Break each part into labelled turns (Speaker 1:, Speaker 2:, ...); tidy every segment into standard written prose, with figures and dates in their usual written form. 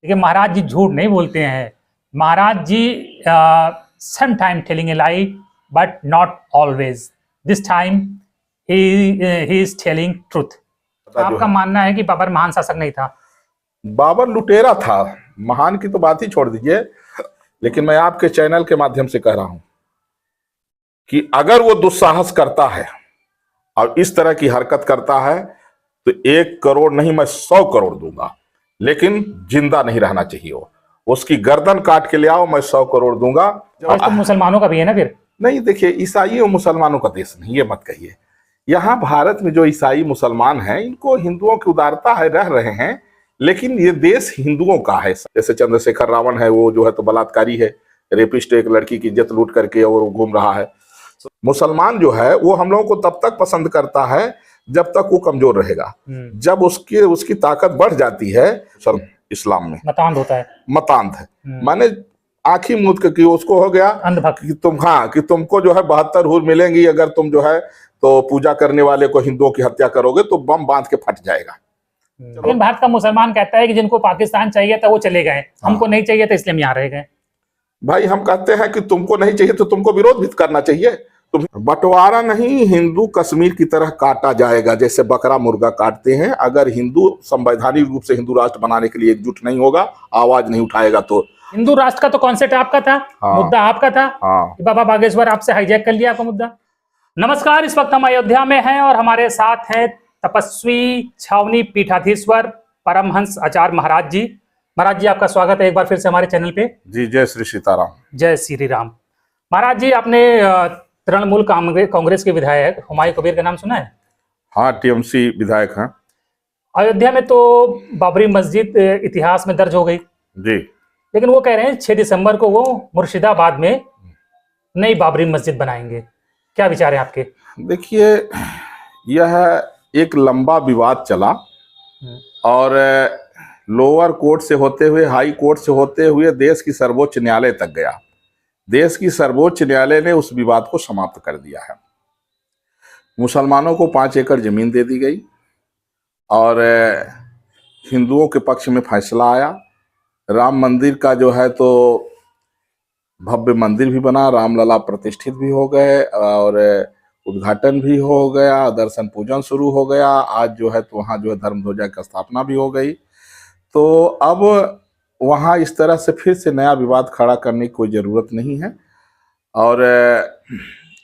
Speaker 1: देखिए महाराज जी झूठ नहीं बोलते हैं। Maharaj ji some time telling a lie but not always. This time he is telling truth. आपका मानना है कि बाबर महान शासक नहीं था?
Speaker 2: बाबर लुटेरा था। महान की तो बात ही छोड़ दीजिए, लेकिन मैं आपके चैनल के माध्यम से कह रहा हूं कि अगर वो दुस्साहस करता है और इस तरह की हरकत करता है तो 1 करोड़ नहीं, मैं 100 करोड़ दूंगा, लेकिन जिंदा नहीं रहना चाहिए। वो उसकी गर्दन काट के ले आओ, मैं 100 करोड़ दूंगा।
Speaker 1: और तो मुसलमानों का भी है ना फिर?
Speaker 2: नहीं, देखिए ईसाई और मुसलमानों का देश नहीं, ये मत कहिए। यहाँ भारत में जो ईसाई मुसलमान हैं, इनको हिंदुओं की उदारता है, रह रहे हैं, लेकिन ये देश हिंदुओं का है। जैसे चंद्रशेखर रावण है, वो जो है तो बलात्कारी है, रेपिस्ट, एक लड़की की इज्जत लूट करके और वो घूम रहा है। मुसलमान जो है वो हम लोगों को तब तक पसंद करता है जब तक वो कमजोर रहेगा। जब उसकी ताकत बढ़ जाती है, इस्लाम में
Speaker 1: मतांध होता है।
Speaker 2: मतांध है माने आंखी मूंद के, उसको हो गया कि तुमको जो है 72 हूर मिलेंगी अगर तुम जो है तो पूजा करने वाले को, हिंदुओं की हत्या करोगे तो बम बांध के फट जाएगा।
Speaker 1: लेकिन भारत का मुसलमान कहता है कि जिनको पाकिस्तान चाहिए था वो चले गए, हमको नहीं चाहिए था इसलिए हम यहाँ रह गए।
Speaker 2: भाई हम कहते हैं कि तुमको नहीं चाहिए तो तुमको विरोध भी करना चाहिए। तुम बंटवारा नहीं, हिंदू कश्मीर की तरह काटा जाएगा जैसे बकरा मुर्गा काटते हैं। अगर हिंदू संवैधानिक रूप से हिंदू राष्ट्र बनाने के लिए एकजुट नहीं होगा, आवाज नहीं उठाएगा तो।
Speaker 1: हिंदू राष्ट्र का तो कॉन्सेप्ट आपका था। मुद्दा आपका था। बाबा बागेश्वर आपसे हाईजैक कर लिया आपका मुद्दा। नमस्कार, इस वक्त हम अयोध्या में हैं और हमारे साथ है तपस्वी छावनी पीठाधीश्वर परमहंस आचार्य महाराज जी। महाराज जी आपका स्वागत है एक बार फिर से हमारे चैनल पे।
Speaker 2: जी, जय श्री सीताराम।
Speaker 1: जय श्री राम। महाराज जी, आपने तृणमूल कांग्रेस के विधायक हुमायूं कबीर का नाम सुना है?
Speaker 2: हाँ, टीएमसी विधायक हैं।
Speaker 1: अयोध्या में तो बाबरी मस्जिद इतिहास में दर्ज हो गई
Speaker 2: जी,
Speaker 1: लेकिन वो कह रहे हैं 6 दिसंबर को वो मुर्शिदाबाद में नई बाबरी मस्जिद बनाएंगे। क्या विचार है आपके?
Speaker 2: देखिए, यह एक लंबा विवाद चला और लोअर कोर्ट से होते हुए, हाई कोर्ट से होते हुए देश की सर्वोच्च न्यायालय तक गया। देश की सर्वोच्च न्यायालय ने उस विवाद को समाप्त कर दिया है। मुसलमानों को 5 एकड़ जमीन दे दी गई और हिंदुओं के पक्ष में फैसला आया। राम मंदिर का जो है तो भव्य मंदिर भी बना, रामलला प्रतिष्ठित भी हो गए और उद्घाटन भी हो गया, दर्शन पूजन शुरू हो गया। आज जो है तो वहाँ जो है धर्म ध्वजा की स्थापना भी हो गई। तो अब वहाँ इस तरह से फिर से नया विवाद खड़ा करने की कोई ज़रूरत नहीं है। और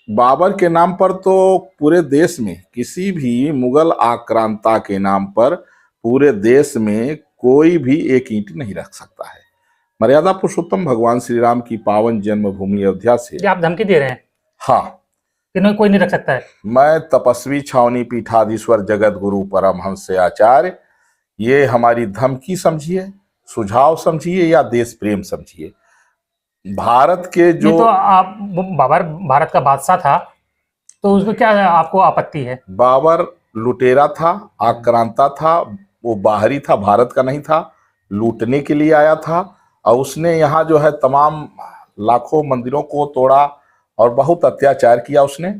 Speaker 2: बाबर के नाम पर तो पूरे देश में किसी भी मुगल आक्रांता के नाम पर पूरे देश में कोई भी एक ईंट नहीं रख सकता है। मर्यादा पुरुषोत्तम भगवान श्री राम की पावन जन्मभूमि अयोध्या से
Speaker 1: आप धमकी दे रहे हैं?
Speaker 2: हाँ,
Speaker 1: कोई नहीं रख सकता है।
Speaker 2: मैं तपस्वी छावनी पीठाधीश्वर जगत गुरु परमहंस आचार्य, ये हमारी धमकी समझिए, सुझाव समझिए या देश प्रेम समझिए। भारत के जो
Speaker 1: तो आप बाबर भारत का बादशाह था तो उसमें क्या आपको आपत्ति है?
Speaker 2: बाबर लुटेरा था, आक्रांता था, वो बाहरी था, भारत का नहीं था, लूटने के लिए आया था और उसने यहाँ जो है तमाम लाखों मंदिरों को तोड़ा और बहुत अत्याचार किया उसने।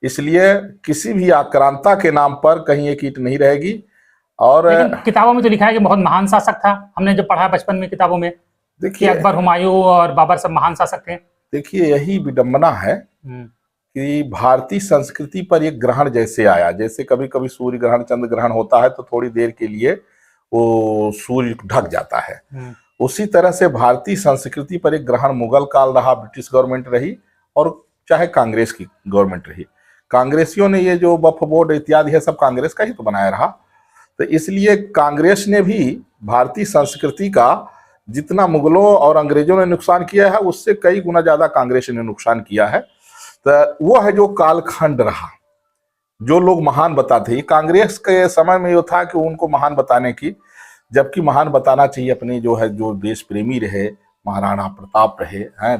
Speaker 2: इसलिए किसी भी आक्रांता के नाम पर कहीं एक ईंट नहीं रहेगी। और
Speaker 1: किताबों में तो लिखा है कि बहुत महान शासक था। हमने जो पढ़ा बचपन में किताबों में, देखिए अकबर, हुमायूं और बाबर सब महान शासक थे।
Speaker 2: देखिए, यही विडंबना है कि भारतीय संस्कृति पर एक ग्रहण जैसे आया। जैसे कभी कभी सूर्य ग्रहण, चंद्र ग्रहण होता है तो थोड़ी देर के लिए वो सूर्य ढक जाता है, उसी तरह से भारतीय संस्कृति पर एक ग्रहण मुगल काल रहा, ब्रिटिश गवर्नमेंट रही और चाहे कांग्रेस की गवर्नमेंट रही। कांग्रेसियों ने ये जो वक्फ बोर्ड इत्यादि है सब कांग्रेस का ही तो बनाया रहा। तो इसलिए कांग्रेस ने भी भारतीय संस्कृति का जितना मुगलों और अंग्रेजों ने नुकसान किया है उससे कई गुना ज्यादा कांग्रेस ने नुकसान किया है। तो वो है जो कालखंड रहा, जो लोग महान बताते हैं। कांग्रेस के समय में ये था कि उनको महान बताने की, जबकि महान बताना चाहिए अपने जो है जो देश प्रेमी रहे, महाराणा प्रताप रहे हैं,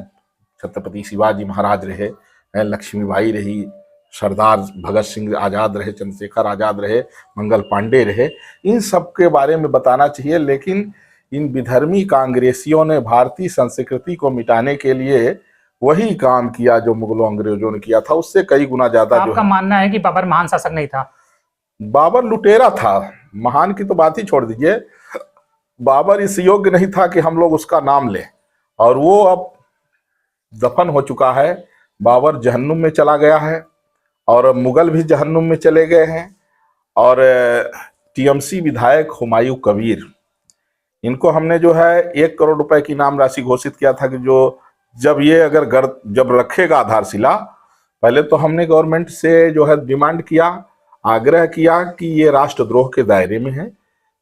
Speaker 2: छत्रपति शिवाजी महाराज रहे हैं, लक्ष्मीबाई रही, सरदार भगत सिंह आज़ाद रहे, चंद्रशेखर आज़ाद रहे, मंगल पांडे रहे, इन सब के बारे में बताना चाहिए। लेकिन इन विधर्मी कांग्रेसियों ने भारतीय संस्कृति को मिटाने के लिए वही काम किया जो मुगलों अंग्रेजों ने किया था, उससे कई गुना ज्यादा।
Speaker 1: आपका मानना है कि बाबर महान शासक नहीं था?
Speaker 2: बाबर लुटेरा था। महान की तो बात ही छोड़ दीजिए, बाबर इस योग्य नहीं था कि हम लोग उसका नाम लें, और वो अब दफन हो चुका है। बाबर जहन्नुम में चला गया है और मुगल भी जहन्नुम में चले गए हैं। और टीएमसी विधायक हुमायूं कबीर, इनको हमने जो है 1 करोड़ रुपए की इनाम राशि घोषित किया था कि जो जब ये अगर जब रखेगा आधारशिला, पहले तो हमने गवर्नमेंट से जो है डिमांड किया, आग्रह किया कि ये राष्ट्रद्रोह के दायरे में है।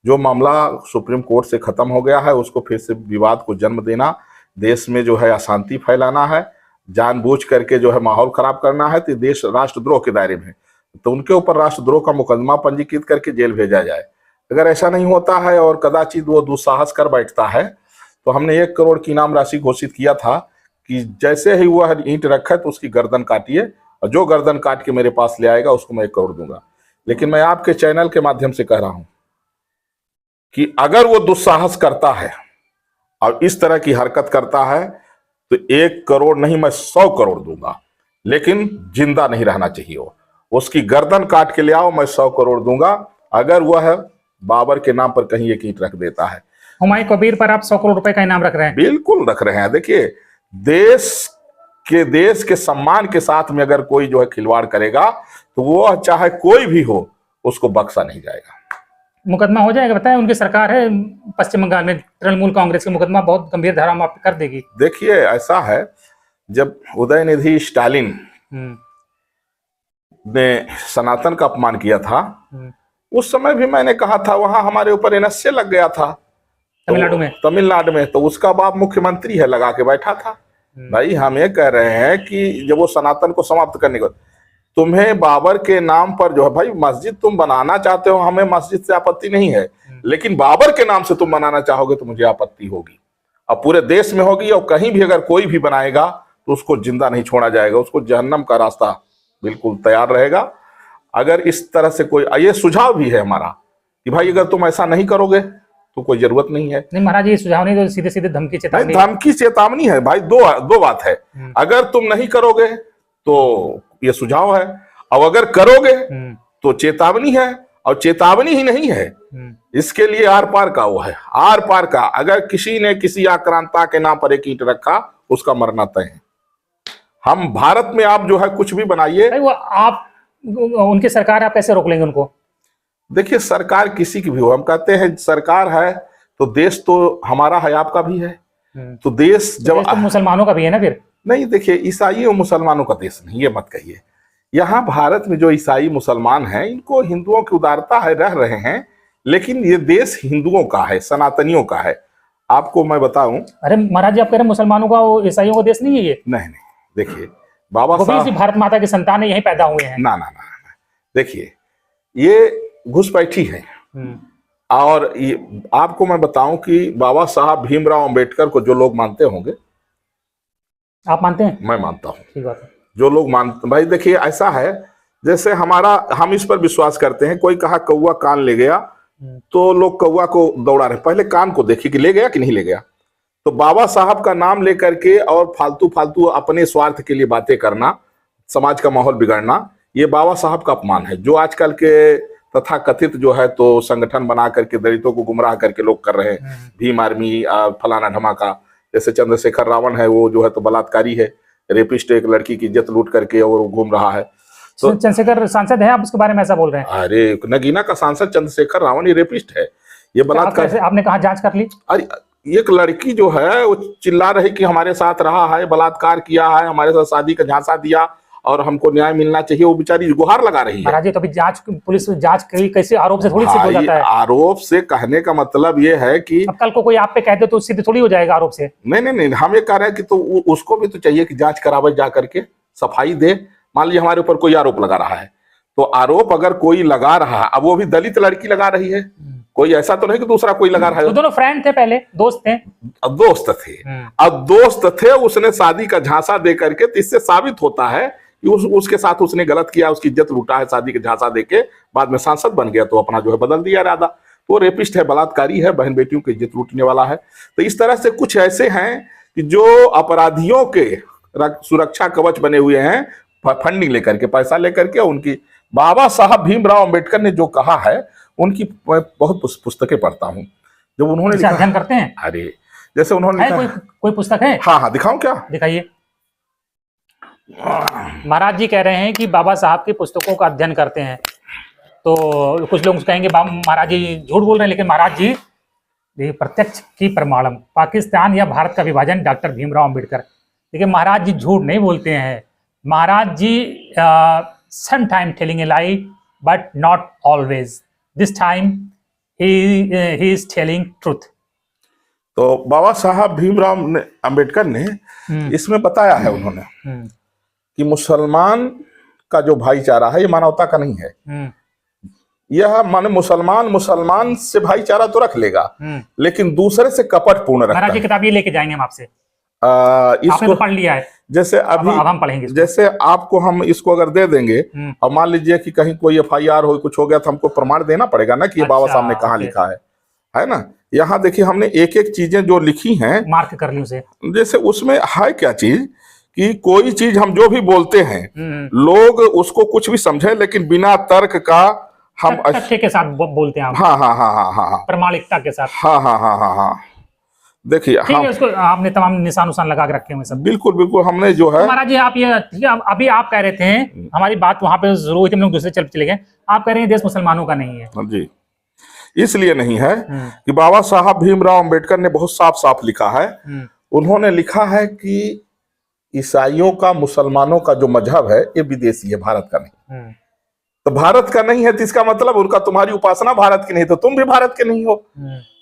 Speaker 2: जो मामला सुप्रीम कोर्ट से खत्म हो गया है उसको फिर से विवाद को जन्म देना, देश में जो है अशांति फैलाना है, जानबूझ करके जो है माहौल खराब करना है, तो देश राष्ट्रद्रोह के दायरे में है। तो उनके ऊपर राष्ट्रद्रोह का मुकदमा पंजीकृत करके जेल भेजा जाए। अगर ऐसा नहीं होता है और कदाचित वो दुस्साहस कर बैठता है तो हमने 1 करोड़ की इनाम राशि घोषित किया था कि जैसे ही वह ईंट रखे तो उसकी गर्दन काटिए, और जो गर्दन काट के मेरे पास ले आएगा उसको मैं 1 करोड़ दूंगा। लेकिन मैं आपके चैनल के माध्यम से कह रहा हूं कि अगर वो दुस्साहस करता है और इस तरह की हरकत करता है तो 1 करोड़ नहीं, मैं 100 करोड़ दूंगा, लेकिन जिंदा नहीं रहना चाहिए। वो उसकी गर्दन काट के ले आओ, मैं 100 करोड़ दूंगा। अगर वह बाबर के नाम पर कहीं एक ईंट रख देता है।
Speaker 1: हुमायूं कबीर पर आप 100 करोड़ रुपए का इनाम रख रहे हैं?
Speaker 2: बिल्कुल रख रहे हैं। देखिए, देश के सम्मान के साथ में अगर कोई जो है खिलवाड़ करेगा तो वो चाहे कोई भी हो उसको बख्शा नहीं जाएगा।
Speaker 1: मुकदमा हो जाएगा? बताएं, उनकी सरकार है पश्चिम बंगाल में, तृणमूल कांग्रेस का मुकदमा बहुत गंभीर धारा में कर देगी।
Speaker 2: देखिए, ऐसा है, जब उदयनिधि स्टालिन ने सनातन का अपमान किया था उस समय भी मैंने कहा था, वहां हमारे ऊपर एनएसए लग गया था तमिलनाडु में, तो उसका बाप मुख्यमंत्री है, लगा के बैठा था। भाई, हम ये कह रहे हैं कि जब वो सनातन को समाप्त करने को, तुम्हें बाबर के नाम पर जो है, भाई मस्जिद तुम बनाना चाहते हो, हमें मस्जिद से आपत्ति नहीं है, लेकिन बाबर के नाम से तुम बनाना चाहोगे तो मुझे आपत्ति होगी। अब पूरे देश में होगी, और कहीं भी अगर कोई भी बनाएगा तो उसको जिंदा नहीं छोड़ा जाएगा, उसको जहन्नम का रास्ता बिल्कुल तैयार रहेगा। अगर इस तरह से कोई, ये सुझाव भी है हमारा कि भाई अगर तुम ऐसा नहीं करोगे तो कोई जरूरत नहीं है।
Speaker 1: नहीं महाराज, ये सुझाव नहीं, तो सीधे सीधे धमकी चेतावनी।
Speaker 2: धमकी चेतावनी है भाई, दो बात है। अगर तुम नहीं करोगे तो ये सुझाव है, और अगर करोगे तो चेतावनी है, और चेतावनी ही नहीं है, इसके लिए आर पार का वो है, आर पार का। अगर किसी ने किसी आक्रांता के नाम पर एक ईंट रखा उसका मरना तय है। हम भारत में आप जो है कुछ भी बनाइए,
Speaker 1: वो आप उनकी सरकार, आप कैसे रोक लेंगे उनको?
Speaker 2: देखिए, सरकार किसी की भी हो, हम कहते हैं सरकार है तो देश तो हमारा है, आपका भी है। तो देश जब
Speaker 1: तो मुसलमानों का भी है ना फिर?
Speaker 2: नहीं, देखिए, ईसाई और मुसलमानों का देश नहीं, ये मत कहिए। यहाँ भारत में जो ईसाई मुसलमान हैं, इनको हिंदुओं की उदारता है, रह रहे हैं, लेकिन ये देश हिंदुओं का है, सनातनियों का है। आपको मैं बताऊं,
Speaker 1: अरे महाराज जी, आप कह रहे हैं मुसलमानों का, ईसाइयों का देश नहीं है ये?
Speaker 2: नहीं, देखिए बाबा साहब
Speaker 1: भारत माता के संतान यहीं पैदा हुए हैं।
Speaker 2: ना, देखिए, ये घुसपैठी है। और ये आपको मैं बताऊं कि बाबा साहब भीमराव अंबेडकर को जो लोग मानते होंगे,
Speaker 1: आप मानते हैं?
Speaker 2: मैं मानता हूं।
Speaker 1: ठीक बात है।
Speaker 2: जो लोग मानते, भाई देखिए, ऐसा है जैसे हम इस पर विश्वास करते हैं, कोई कहा कौवा कान ले गया तो लोग कौवा को दौड़ा रहे, पहले कान को देखिए कि ले गया कि नहीं ले गया। तो बाबा साहब का नाम लेकर के और फालतू अपने स्वार्थ के लिए बातें करना, समाज का माहौल बिगाड़ना, ये बाबा साहब का अपमान है। जो आजकल के तथा कथित जो है तो संगठन बना करके दलितों को गुमराह करके लोग कर रहे हैं, भीम आर्मी, फलाना धमाका, जैसे चंद्रशेखर रावण है, वो जो है तो बलात्कारी है, रेपिस्ट, एक लड़की की इज्जत लूट करके और घूम रहा है। तो
Speaker 1: चंद्रशेखर सांसद है, आप उसके बारे में ऐसा बोल रहे हैं?
Speaker 2: अरे, नगीना का सांसद चंद्रशेखर रावण ये रेपिस्ट है, ये बलात्कार।
Speaker 1: आपने कहा जांच कर ली?
Speaker 2: अरे, एक लड़की जो है वो चिल्ला रही कि हमारे साथ रहा है, बलात्कार किया है, हमारे साथ शादी का झांसा दिया और हमको न्याय मिलना चाहिए, वो बेचारी गुहार लगा रही है।
Speaker 1: महाराज जी, तो अभी पुलिस जांच कैसे आरोप से थोड़ी सिद्ध हो जाता है?
Speaker 2: आरोप से कहने का मतलब ये है कि
Speaker 1: अब कल को कोई आप पे कह दे तो सिद्ध थोड़ी हो जाएगा आरोप से।
Speaker 2: नहीं, हम ये कह रहे हैं कि तो उसको भी तो चाहिए कि जांच करावे, जा करके सफाई दे। मान लीजिए हमारे ऊपर कोई आरोप लगा रहा है, तो आरोप अगर कोई लगा रहा है, अब वो भी दलित लड़की लगा रही है, कोई ऐसा तो नहीं कि दूसरा कोई लगा रहा है।
Speaker 1: तो दोनों फ्रेंड थे, पहले दोस्त थे?
Speaker 2: अब दोस्त थे, उसने शादी का झांसा दे करके, तो इससे साबित होता है कि उसके साथ उसने गलत किया, उसकी इज्जत लूटा है, शादी का झांसा देके बाद में सांसद बन गया, तो अपना जो है बदल दिया इरादा। तो रेपिस्ट है, बलात्कारी है, बहन बेटियों की इज्जत लूटने वाला है। तो इस तरह से कुछ ऐसे हैं कि जो अपराधियों के सुरक्षा कवच बने हुए हैं, फंडिंग लेकर के, पैसा लेकर के। उनकी बाबा साहब भीमराव अंबेडकर ने जो कहा है, उनकी बहुत पुस्तकें पढ़ता हूं, जब उन्होंने
Speaker 1: अच्छा,
Speaker 2: लिखा,
Speaker 1: अध्ययन करते हैं?
Speaker 2: अरे जैसे उन्होंने
Speaker 1: है
Speaker 2: लिखा,
Speaker 1: कोई पुस्तक है?
Speaker 2: हाँ हाँ दिखाऊं क्या?
Speaker 1: दिखाइए। महाराज जी कह रहे हैं कि बाबा साहब की पुस्तकों का अध्ययन करते हैं, तो कुछ लोग कहेंगे महाराज जी झूठ बोल रहे हैं, लेकिन महाराज जी देखिए, प्रत्यक्ष की प्रमाणम, पाकिस्तान या भारत का विभाजन डॉक्टर भीमराव अंबेडकर। देखिए महाराज जी झूठ नहीं बोलते हैं, Maharaj ji some time telling a lie but not always, this time he is telling truth.
Speaker 2: तो बाबा साहब भीमराव अंबेडकर ने इसमें बताया है उन्होंने कि मुसलमान का जो भाईचारा है ये मानवता का नहीं है। यह माने मुसलमान से भाईचारा तो रख लेगा, लेकिन दूसरे से कपटपूर्ण रखता है।
Speaker 1: महाराज जी किताब ये लेके जाएंगे हम आपसे,
Speaker 2: इसको
Speaker 1: आपने तो पढ़ लिया है,
Speaker 2: जैसे अभी
Speaker 1: अब हम पढ़ेंगे इसको।
Speaker 2: जैसे आपको हम इसको अगर दे देंगे और मान लीजिए कि कहीं कोई FIR हो, कुछ हो गया, तो हमको प्रमाण देना पड़ेगा ना कि ये बाबा साहब ने कहाँ लिखा है ना। यहाँ देखिए हमने एक एक चीजें जो लिखी हैं
Speaker 1: मार्क कर ली उसे। जैसे
Speaker 2: उसमें है क्या चीज कि कोई चीज हम जो भी बोलते हैं लोग उसको कुछ भी समझे, लेकिन बिना तर्क का हम
Speaker 1: तथ्य के साथ बोलते हैं।
Speaker 2: हाँ हाँ हाँ हाँ हाँ हाँ,
Speaker 1: प्रमाणिकता के साथ।
Speaker 2: हाँ हाँ हाँ हाँ हाँ। देखिए
Speaker 1: ठीक है, उसको आपने तमाम निशान लगा के रखे हुए सब।
Speaker 2: बिल्कुल बिल्कुल, हमने जो है।
Speaker 1: तो महाराज जी आप ये ठीक है, अभी आप कह रहे थे, हमारी बात वहां पे शुरू हुई थी, हम लोग दूसरे चले गए। आप कह रहे हैं देश मुसलमानों का नहीं है।
Speaker 2: जी, इसलिए नहीं है कि बाबा साहब भीमराव अंबेडकर ने बहुत साफ साफ लिखा है। उन्होंने लिखा है कि ईसाइयों का, मुसलमानों का जो मजहब है ये विदेशी है, भारत का नहीं। तो भारत का नहीं है तो इसका मतलब उनका, तुम्हारी उपासना भारत की नहीं तो तुम भी भारत के नहीं हो।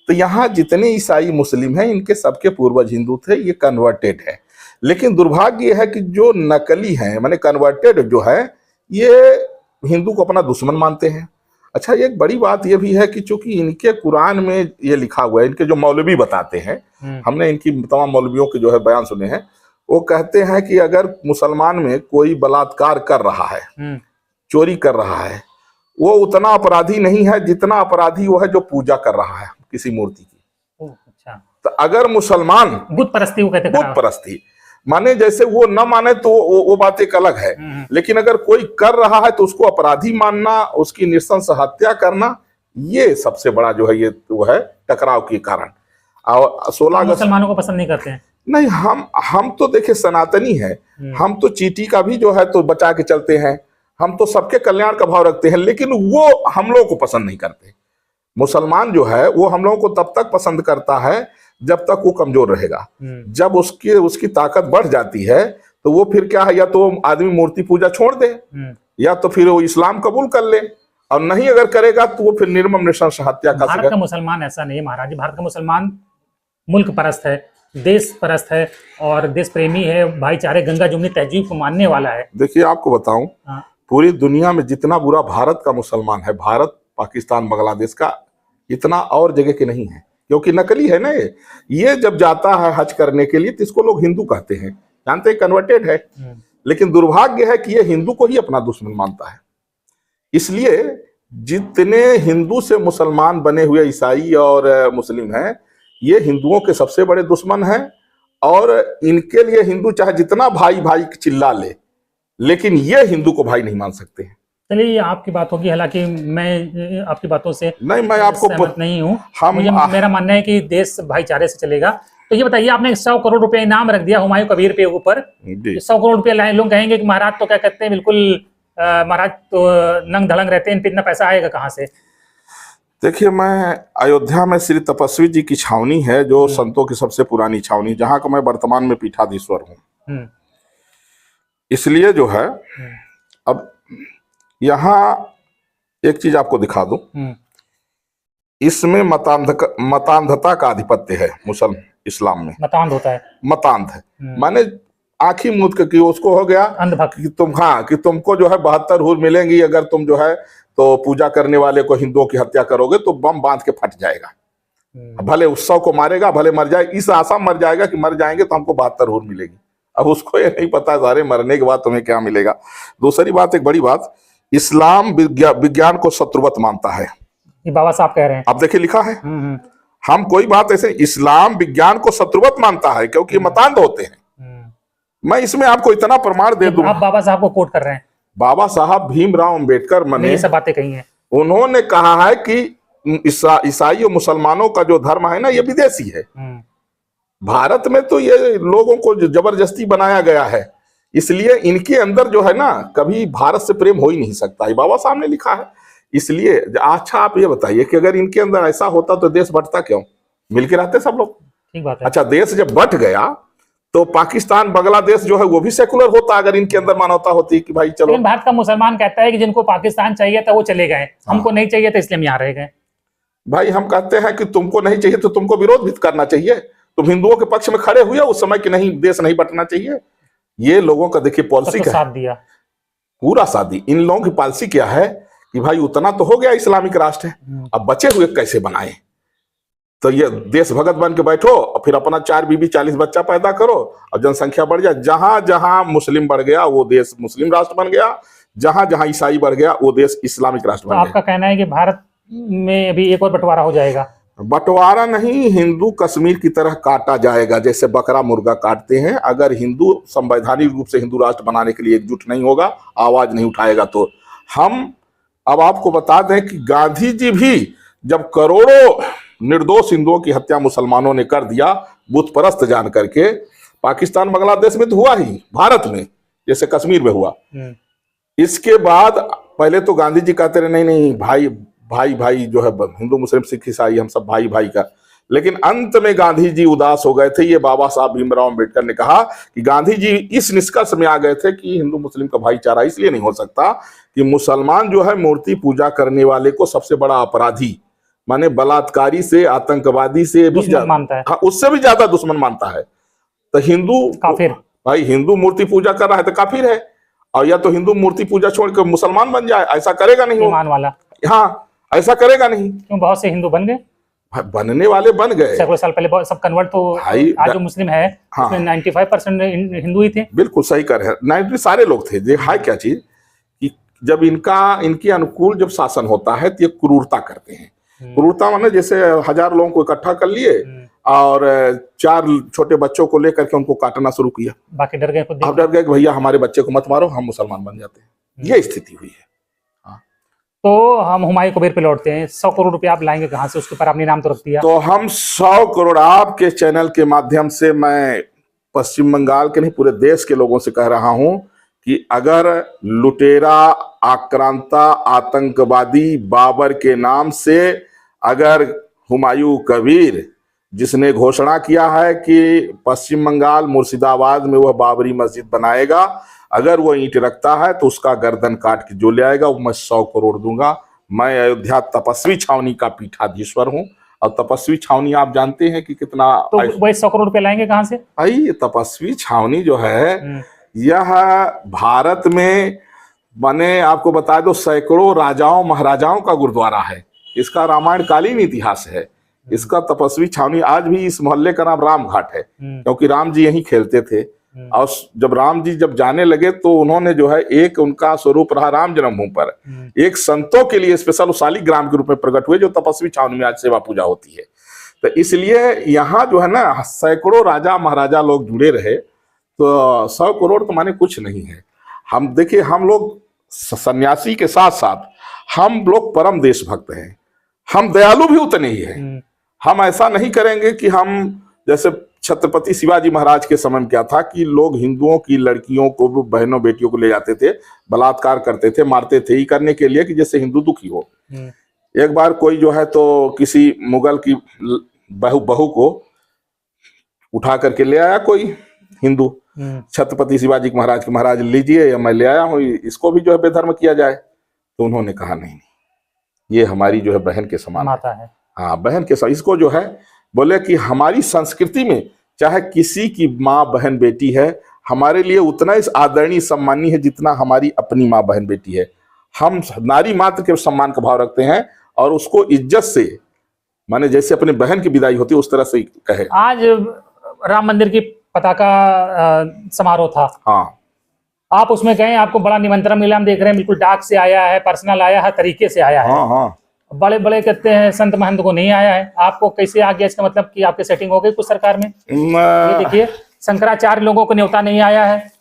Speaker 2: तो यहाँ जितने ईसाई मुस्लिम हैं इनके सबके पूर्वज हिंदू थे, ये कन्वर्टेड है। लेकिन दुर्भाग्य ये है कि जो नकली हैं, माने कन्वर्टेड जो है, ये हिंदू को अपना दुश्मन मानते हैं। अच्छा, एक बड़ी बात ये भी है कि चूंकि इनके कुरान में ये लिखा हुआ है, इनके जो मौलवी बताते हैं, हमने इनकी तमाम मौलवियों के जो है बयान सुने हैं, वो कहते हैं कि अगर मुसलमान में कोई बलात्कार कर रहा है, चोरी कर रहा है, वो उतना अपराधी नहीं है जितना अपराधी वो है जो पूजा कर रहा है किसी मूर्ति की।
Speaker 1: अच्छा।
Speaker 2: तो अगर मुसलमान
Speaker 1: बुत परस्ती, वो कहते हैं
Speaker 2: बुत परस्ती माने, जैसे वो न माने तो वो बात एक अलग है, लेकिन अगर कोई कर रहा है तो उसको अपराधी मानना, उसकी नृशंस हत्या करना, ये सबसे बड़ा जो है ये वो है टकराव के कारण। 16 अगस्त
Speaker 1: मुसलमानों को पसंद नहीं करते हैं।
Speaker 2: नहीं, हम तो देखिए सनातनी है, हम तो चींटी का भी जो है तो बचा के चलते हैं, हम तो सबके कल्याण का भाव रखते हैं, लेकिन वो हम लोगों को पसंद नहीं करते। मुसलमान जो है वो हम लोगों को तब तक पसंद करता है जब तक वो कमजोर रहेगा। जब उसकी ताकत बढ़ जाती है तो वो फिर क्या है, या तो आदमी मूर्ति पूजा छोड़ दे, या तो फिर वो इस्लाम कबूल कर ले, और नहीं अगर करेगा तो वो फिर निर्मम नृशंस हत्या का।
Speaker 1: भारत का मुसलमान ऐसा नहीं है महाराज जी, भारत का मुसलमान मुल्क परस्त है, देश परस्त है और देश प्रेमी है, भाईचारे, गंगा जमुनी तहजीब को मानने वाला है।
Speaker 2: देखिए आपको बताऊं, पूरी दुनिया में जितना बुरा भारत का मुसलमान है, भारत, पाकिस्तान, बांग्लादेश का, इतना और जगह के नहीं है, क्योंकि नकली है ना ये जब जाता है हज करने के लिए तो इसको लोग हिंदू कहते हैं, जानते हैं कन्वर्टेड है, लेकिन दुर्भाग्य है कि ये हिंदू को ही अपना दुश्मन मानता है। इसलिए जितने हिंदू से मुसलमान बने हुए ईसाई और मुस्लिम हैं, ये हिंदुओं के सबसे बड़े दुश्मन हैं, और इनके लिए हिंदू चाहे जितना भाई भाई चिल्ला ले, लेकिन ये हिंदू को भाई नहीं मान सकते हैं। चलिए,
Speaker 1: ये आपकी बात होगी, हालांकि मैं आपकी बातों से
Speaker 2: नहीं, मैं आपको
Speaker 1: सहमत नहीं हूँ। मेरा मानना है कि देश भाईचारे से चलेगा। तो ये बताइए, आपने 100 करोड़ रुपए इनाम रख दिया हुमायूं कबीर पे ऊपर, 100 करोड़ रुपए लाए, लोग कहेंगे कि महाराज तो क्या कहते हैं, बिल्कुल महाराज तो नंग धड़ंग रहते हैं, इन पे इतना पैसा आएगा कहाँ से?
Speaker 2: देखिए, मैं अयोध्या में श्री तपस्वी जी की छावनी है, जो संतों की सबसे पुरानी छावनी, जहाँ का मैं वर्तमान में पीठाधीश्वर हूँ। इसलिए जो है, अब यहाँ एक चीज आपको दिखा दूं, इसमें मतांधता का आधिपत्य है इस्लाम में।
Speaker 1: मतांध होता है,
Speaker 2: मतांध है माने आंखी मूंद के, कि उसको हो गया
Speaker 1: अंधभक्त
Speaker 2: कि कि तुमको जो है 72 हूर मिलेंगी अगर तुम जो है तो पूजा करने वाले को, हिंदुओं की हत्या करोगे तो बम बांध के फट जाएगा, भले उत्सव को मारेगा, भले मर जाए, इस आशा मर जाएगा कि मर जाएंगे तो हमको 72 हूर मिलेगी। अब उसको ये नहीं पता सारे मरने के बाद तुम्हें क्या मिलेगा। दूसरी बात, एक बड़ी बात, इस्लाम विज्ञान को शत्रुवत मानता है।
Speaker 1: ये बाबा साहब कह रहे हैं,
Speaker 2: आप देखिए लिखा है। हम कोई बात ऐसे, इस्लाम विज्ञान को शत्रुवत मानता है क्योंकि मतांध होते हैं। मैं इसमें आपको इतना प्रमाण दे दूं।
Speaker 1: आप बाबा साहब को कोट कर रहे हैं।
Speaker 2: बाबा साहब भीमराव अंबेडकर
Speaker 1: ये सब बातें कही हैं।
Speaker 2: उन्होंने कहा है कि ईसाई और मुसलमानों का जो धर्म है ना, ये विदेशी है। भारत में तो ये लोगों को जबरदस्ती बनाया गया है, इसलिए इनके अंदर जो है ना, कभी भारत से प्रेम हो ही नहीं सकता, ये बाबा साहब ने लिखा है। इसलिए अच्छा आप ये बताइए कि अगर इनके अंदर ऐसा होता तो देश बंटता क्यों? मिलके रहते सब लोग।
Speaker 1: ठीक बात है।
Speaker 2: अच्छा, देश जब बंट गया तो पाकिस्तान बांग्लादेश जो है वो भी सेकुलर होता, अगर इनके अंदर मानवता होती कि भाई चलो।
Speaker 1: लेकिन भारत का मुसलमान कहता है कि जिनको पाकिस्तान चाहिए था वो चले गए, हमको नहीं चाहिए था इसलिए हम यहाँ रह गए।
Speaker 2: भाई हम कहते हैं कि तुमको नहीं चाहिए तो तुमको विरोध भी करना चाहिए। तुम हिंदुओं के पक्ष में खड़े हुए उस समय कि नहीं, देश नहीं बंटना चाहिए। ये लोगों का देखिए पॉलिसी
Speaker 1: तो साथ दिया,
Speaker 2: पूरा साथ दी। इन लोगों की पॉलिसी क्या है कि भाई उतना तो हो गया, इस्लामिक राष्ट्र है, अब बचे हुए कैसे बनाए। तो ये देश भगत बन के बैठो और फिर अपना 4 बीबी 40 बच्चा पैदा करो और जनसंख्या बढ़ जाए। जहां जहां मुस्लिम बढ़ गया वो देश मुस्लिम राष्ट्र बन गया, जहां जहां ईसाई बढ़ गया वो देश इस्लामिक राष्ट्र बन गया।
Speaker 1: आपका कहना है कि भारत में अभी एक और बंटवारा हो जाएगा?
Speaker 2: बंटवारा नहीं, हिंदू कश्मीर की तरह काटा जाएगा जैसे बकरा मुर्गा काटते हैं। अगर हिंदू संवैधानिक रूप से हिंदू राष्ट्र बनाने के लिए एकजुट नहीं होगा, आवाज नहीं उठाएगा तो हम। अब आपको बता दें कि गांधी जी भी जब करोड़ों निर्दोष हिंदुओं की हत्या मुसलमानों ने कर दिया बुत परस्त जान करके, पाकिस्तान बांग्लादेश में तो हुआ ही, भारत में जैसे कश्मीर में हुआ। इसके बाद पहले तो गांधी जी कहते रहे नहीं नहीं भाई भाई भाई जो है हिंदू मुस्लिम सिख ईसाई हम सब भाई भाई का, लेकिन अंत में गांधी जी उदास हो गए थे। ये बाबा साहब भीमराव अम्बेडकर ने कहा कि गांधी जी इस निष्कर्ष में आ गए थे कि हिंदू मुस्लिम का भाईचारा इसलिए नहीं हो सकता कि मुसलमान जो है मूर्ति पूजा करने वाले को सबसे बड़ा अपराधी माने बलात्कारी से, आतंकवादी से भी
Speaker 1: मानता है,
Speaker 2: उससे भी ज्यादा दुश्मन मानता है। तो हिंदू
Speaker 1: काफिर,
Speaker 2: भाई हिंदू मूर्ति पूजा कर रहा है तो काफिर है, और या तो हिंदू मूर्ति पूजा छोड़कर मुसलमान बन जाए, ऐसा करेगा नहीं
Speaker 1: ईमान वाला।
Speaker 2: हाँ, ऐसा करेगा नहीं।
Speaker 1: क्यों? बहुत से हिंदू बन गए,
Speaker 2: बनने वाले बन गए।
Speaker 1: सैकड़ों साल पहले सब कन्वर्ट तो आज जो मुस्लिम है
Speaker 2: हाँ,
Speaker 1: उसमें 95% हिंदू ही थे। बिल्कुल
Speaker 2: सही कर रहे हैं, 90 सारे लोग थे। हाय क्या चीज कि जब इनके अनुकूल जब शासन होता है तो ये क्रूरता करते हैं। क्रूरता माने जैसे 1000 लोगों को इकट्ठा कर लिए और 4 छोटे बच्चों को लेकर के उनको काटना शुरू किया,
Speaker 1: बाकी डर गए।
Speaker 2: आप डर गए कि भैया हमारे बच्चे को मत मारो, हम मुसलमान बन जाते हैं। ये स्थिति हुई है।
Speaker 1: तो हम हुमायूं कबीर पे लौटते हैं। 100 करोड़ रुपया आप लाएंगे कहाँ से? उसके ऊपर आपने नाम तो रख दिया।
Speaker 2: तो हम 100 करोड़ आपके चैनल के माध्यम से मैं पश्चिम बंगाल के नहीं पूरे देश के लोगों से कह रहा हूं कि अगर लुटेरा, आक्रांता, आतंकवादी बाबर के नाम से अगर हुमायूं कबीर जिसने घोषणा किया है कि पश्चिम बंगाल मुर्शिदाबाद में वह बाबरी मस्जिद बनाएगा, अगर वो ईंट रखता है तो उसका गर्दन काट के जो ले आएगा वो मैं 100 करोड़ दूंगा। मैं अयोध्या तपस्वी छावनी का पीठाधीश्वर हूं, और तपस्वी छावनी आप जानते हैं कि कितना।
Speaker 1: तो वही 100 करोड़ रुपए लाएंगे कहां से?
Speaker 2: भाई तपस्वी छावनी जो है यह भारत में बने, आपको बता दो, सैकड़ों राजाओं महाराजाओं का गुरुद्वारा है। इसका रामायण कालीन इतिहास है। इसका तपस्वी छावनी, आज भी इस मोहल्ले का नाम राम घाट है क्योंकि राम जी यहीं खेलते थे। और जब राम जी जब जाने लगे तो उन्होंने जो है एक उनका स्वरूप रहा राम जन्मभूमि पर एक संतों के लिए स्पेशल शालिग्राम के रूप में प्रकट हुए, जो तपस्वी छावनी में आज सेवा पूजा होती है। तो इसलिए यहाँ जो है ना सैकड़ों राजा महाराजा लोग जुड़े रहे, तो 100 करोड़ तो माने कुछ नहीं है। हम देखिए, हम लोग सन्यासी के साथ साथ हम लोग परम देशभक्त हैं, हम दयालु भी उतने ही हैं। हम ऐसा नहीं करेंगे कि हम जैसे छत्रपति शिवाजी महाराज के समय में क्या था कि लोग हिंदुओं की लड़कियों को, बहनों बेटियों को ले जाते थे, बलात्कार करते थे, मारते थे, ये करने के लिए कि जैसे हिंदू दुखी हो। एक बार कोई जो है तो किसी मुगल की बहू को उठा करके ले आया कोई हिंदू, छत्रपति शिवाजी महाराज के, महाराज लीजिए मैं ले आया हूँ, इसको भी जो है बेधर्म किया जाए। तो उन्होंने कहा नहीं, ये हमारी जो है बहन के समान
Speaker 1: माता है।
Speaker 2: हाँ, बहन के समान। इसको जो है बोले कि हमारी संस्कृति में चाहे किसी की माँ बहन बेटी है, हमारे लिए उतना ही आदरणीय सम्मानी है जितना हमारी अपनी माँ बहन बेटी है। हम नारी मात्र के सम्मान का भाव रखते हैं और उसको इज्जत से, माने जैसे अपने बहन की विदाई होती है उस तरह से कहे।
Speaker 1: आज राम मंदिर की पताका समारोह था,
Speaker 2: हाँ,
Speaker 1: आप उसमें गए, आपको बड़ा निमंत्रण मिला, हम देख रहे हैं बिल्कुल डाक से आया है, पर्सनल आया है, तरीके से आया है।
Speaker 2: हाँ, हाँ।
Speaker 1: बड़े बड़े कहते हैं संत महंत को नहीं आया है, आपको कैसे आ गया? इसका मतलब कि आपकी सेटिंग हो गई कुछ सरकार में? ये देखिए, शंकराचार्य लोगों को न्योता नहीं आया है,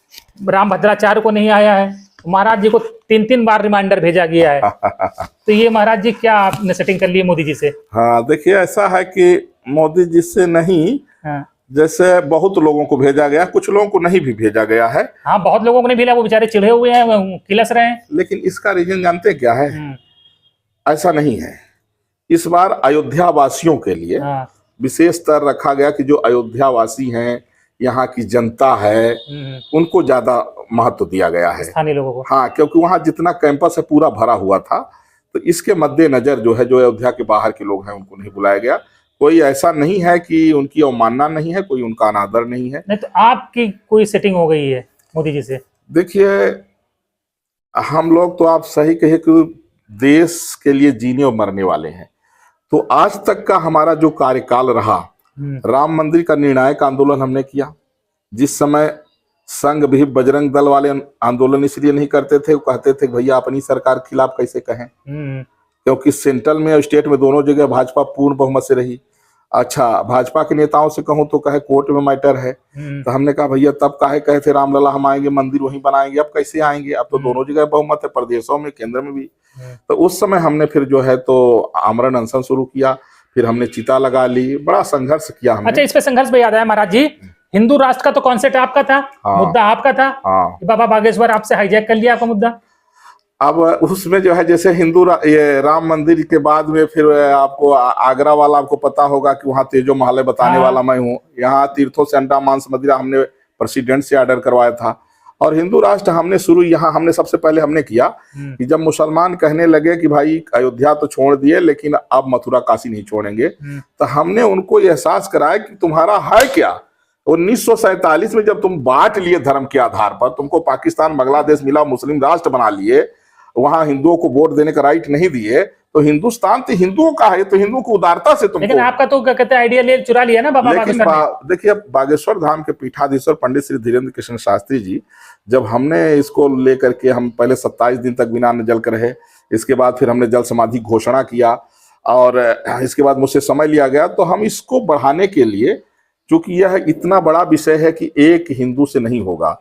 Speaker 1: राम भद्राचार्य को नहीं आया है, महाराज जी को 3 बार रिमाइंडर भेजा गया है। तो ये महाराज जी क्या आपने सेटिंग कर ली है मोदी जी से?
Speaker 2: हाँ देखिए, ऐसा है कि मोदी जी से नहीं,
Speaker 1: हाँ।
Speaker 2: जैसे बहुत लोगों को भेजा गया, कुछ लोगों को नहीं भी भेजा गया है।
Speaker 1: हाँ, बहुत लोगों को नहीं भेजा, वो बेचारे चिढ़े हुए हैं, वो किलस रहे हैं।
Speaker 2: लेकिन इसका रीजन जानते क्या है? ऐसा नहीं है। इस बार अयोध्या वासियों के लिए विशेष स्तर रखा गया कि जो अयोध्या वासी हैं, यहाँ की जनता है, उनको ज्यादा महत्व दिया गया है,
Speaker 1: स्थानीय लोगों को।
Speaker 2: हाँ, क्योंकि वहाँ जितना कैंपस है पूरा भरा हुआ था, तो इसके मद्देनजर जो है, जो अयोध्या के बाहर के लोग हैं उनको नहीं बुलाया गया। कोई ऐसा नहीं है कि उनकी अवमानना नहीं है, कोई उनका अनादर नहीं है।
Speaker 1: नहीं तो आपकी कोई सेटिंग हो गई है मोदी जी से?
Speaker 2: देखिए, हम लोग तो आप सही कहे कि देश के लिए जीने और मरने वाले हैं। तो आज तक का हमारा जो कार्यकाल रहा, राम मंदिर का निर्णायक आंदोलन हमने किया। जिस समय संघ भी बजरंग दल वाले आंदोलन इसलिए नहीं करते थे, वो कहते थे भैया अपनी सरकार के खिलाफ कैसे कहें, क्योंकि सेंट्रल में और स्टेट में दोनों जगह भाजपा पूर्ण बहुमत से रही। अच्छा, भाजपा के नेताओं से कहूं तो कहे कोर्ट में मैटर है। तो हमने कहा भैया तब काहे कहे थे रामलला हम आएंगे, मंदिर वहीं बनाएंगे, अब कैसे आएंगे? अब तो दोनों जगह बहुमत है, प्रदेशों में, केंद्र में भी। तो उस समय हमने फिर जो है तो आमरण अनशन शुरू किया, फिर हमने चिता लगा ली, बड़ा संघर्ष किया हमने।
Speaker 1: अच्छा, इस पे संघर्ष पे याद आया महाराज जी, हिंदू राष्ट्र का तो कॉन्सेप्ट आपका था, मुद्दा आपका था। बाबा बागेश्वर आपसे हाईजैक कर लिया आपका मुद्दा।
Speaker 2: अब उसमें जो है, जैसे ये राम मंदिर के बाद में फिर आपको आगरा वाला आपको पता होगा कि वहाँ तेजो महल बताने वाला मैं हूँ। यहाँ तीर्थों से अंडा मांस मदिरा हमने प्रेसिडेंट से ऑर्डर करवाया था। और हिंदू राष्ट्र हमने शुरू यहाँ हमने सबसे पहले हमने किया कि जब मुसलमान कहने लगे कि भाई अयोध्या तो छोड़ दिए लेकिन अब मथुरा काशी नहीं छोड़ेंगे, तो हमने उनको एहसास कराया कि तुम्हारा है क्या। 1947 में जब तुम बांट लिए धर्म के आधार पर, तुमको पाकिस्तान बांग्लादेश मिला, मुस्लिम राष्ट्र बना लिए, वहां हिंदुओं को वोट देने का राइट नहीं दिए, तो हिंदुस्तान तो हिंदुओं का है, तो हिंदुओं की उदारता से तुमको।
Speaker 1: लेकिन आपका तो क्या कहते हैं आइडिया ले चुरा लिया ना बाबा बागेश्वर ने।
Speaker 2: देखिए, बागेश्वर धाम के पीठाधीश्वर पंडित श्री धीरेन्द्र कृष्ण शास्त्री जी, जब हमने इसको लेकर के, हम पहले 27 दिन तक बिना अन्न जल कर रहे, इसके बाद फिर हमने जल समाधि घोषणा किया, और इसके बाद मुझसे समय लिया गया। तो हम इसको बढ़ाने के लिए, चूंकि यह इतना बड़ा विषय है कि एक हिंदू से नहीं होगा,